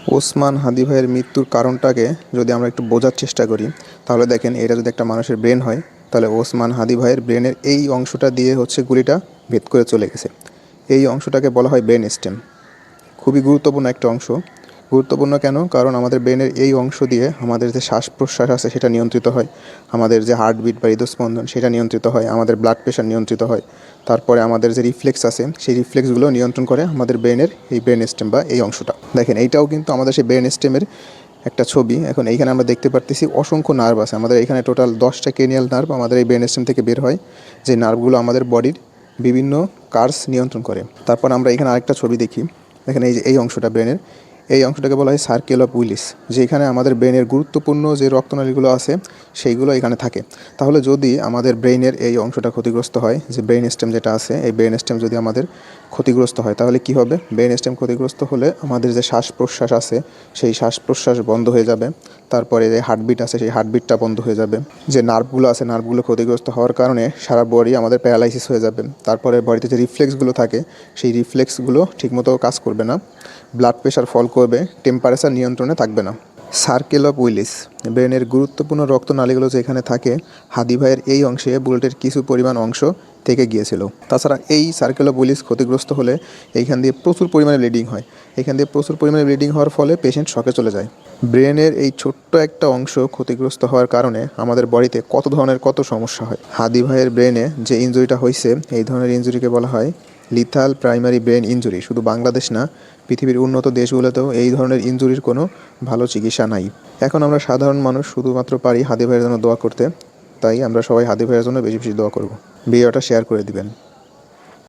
ওসমান হাদি ভাইয়ের মৃত্যুর কারণটাকে যদি আমরা একটু বোঝার চেষ্টা করি, তাহলে দেখেন এটা যদি একটা মানুষের ব্রেন হয়, তাহলে ওসমান হাদি ভাইয়ের ব্রেনের এই অংশটা দিয়ে হচ্ছে গুলিটা ভেদ করে চলে গেছে। এই অংশটাকে বলা হয় ব্রেন স্টেম। খুবই গুরুত্বপূর্ণ একটা অংশ। গুরুত্বপূর্ণ কেন? কারণ আমাদের ব্রেনের এই অংশ দিয়ে আমাদের যে শ্বাস-প্রশ্বাস আছে সেটা নিয়ন্ত্রিত হয়। আমাদের যে হার্টবিট বা হৃদস্পন্দন সেটা নিয়ন্ত্রিত হয়। আমাদের ব্লাড প্রেশার নিয়ন্ত্রিত হয়। তারপরে আমাদের যে রিফ্লেক্স আছে সেই রিফ্লেক্সগুলো নিয়ন্ত্রণ করে আমাদের ব্রেনের এই ব্রেন স্টেম বা এই অংশটা। দেখেন এইটাও কিন্তু আমাদের সেই ব্রেন স্টেমের একটা ছবি। এখন এইখানে আমরা দেখতে পারতেছি অসংখ্য নার্ভ আছে। আমাদের এখানে টোটাল 10টা ক্রেনিয়াল নার্ভ আমাদের এই ব্রেন স্টেম থেকে বের হয়। যে নার্ভগুলো আমাদের বডির বিভিন্ন কার্স নিয়ন্ত্রণ করে। তারপর আমরা এখানে আরেকটা ছবি দেখি। দেখেন এই যে এই অংশটা ব্রেনের, এই অংশটাকে বলা হয় সার্কেল অফ উইলিস, যেখানে আমাদের ব্রেনের গুরুত্বপূর্ণ যে রক্তনালীগুলো আছে সেইগুলো এখানে থাকে। তাহলে যদি আমাদের ব্রেইনের এই অংশটা ক্ষতিগ্রস্ত হয়, যে ব্রেন স্টেম যেটা আছে এই ব্রেন স্টেম যদি আমাদের ক্ষতিগ্রস্ত হয় তাহলে কি হবে? ব্রেন স্টেম ক্ষতিগ্রস্ত হলে আমাদের যে শ্বাস প্রশ্বাস আছে সেই শ্বাস প্রশ্বাস বন্ধ হয়ে যাবে। তারপরে যে হার্টবিট আছে সেই হার্টবিটটা বন্ধ হয়ে যাবে। যে নার্ভগুলো আছে নার্ভগুলো ক্ষতিগ্রস্ত হওয়ার কারণে সারা বডি আমাদের প্যারালাইসিস হয়ে যাবে। তারপরে বডিতে যে রিফ্লেক্সগুলো থাকে সেই রিফ্লেক্সগুলো ঠিকমতো কাজ করবে না। ব্লাড প্রেশার ফল করবে, টেম্পারেচার নিয়ন্ত্রণে থাকবে না। সার্কেল অফ উইলিস, ব্রেনের গুরুত্বপূর্ণ রক্তনালীগুলো যেখানে থাকে, হাদি ভাইয়ের এই অংশে বুলেটের কিছু পরিমাণ অংশ থেকে গিয়েছিল। তাছাড়া এই সার্কেল অফ উইলিস ক্ষতিগ্রস্ত হলে এইখান দিয়ে প্রচুর পরিমাণে ব্লিডিং হয়। এখান দিয়ে প্রচুর পরিমাণে ব্লিডিং হওয়ার ফলে পেশেন্ট শকে চলে যায়। ব্রেনের এই ছোট্ট একটা অংশ ক্ষতিগ্রস্ত হওয়ার কারণে আমাদের বডিতে কত ধরনের কত সমস্যা হয়। হাদি ভাইয়ের ব্রেনে যে ইনজুরিটা হয়েছে এই ধরনের ইনজুরিকে বলা হয় লিথাল প্রাইমারি ব্রেন ইনজুরি। শুধু বাংলাদেশ না, পৃথিবীর উন্নত দেশগুলোতেও এই ধরনের ইনজুরির কোনো ভালো চিকিৎসা নাই। এখন আমরা সাধারণ মানুষ শুধুমাত্র পারি হাদি ভাইয়ের জন্য দোয়া করতে। তাই আমরা সবাই হাদি ভাইয়ের জন্য বেশি বেশি দোয়া করব। ভিডিওটা শেয়ার করে দিবেন।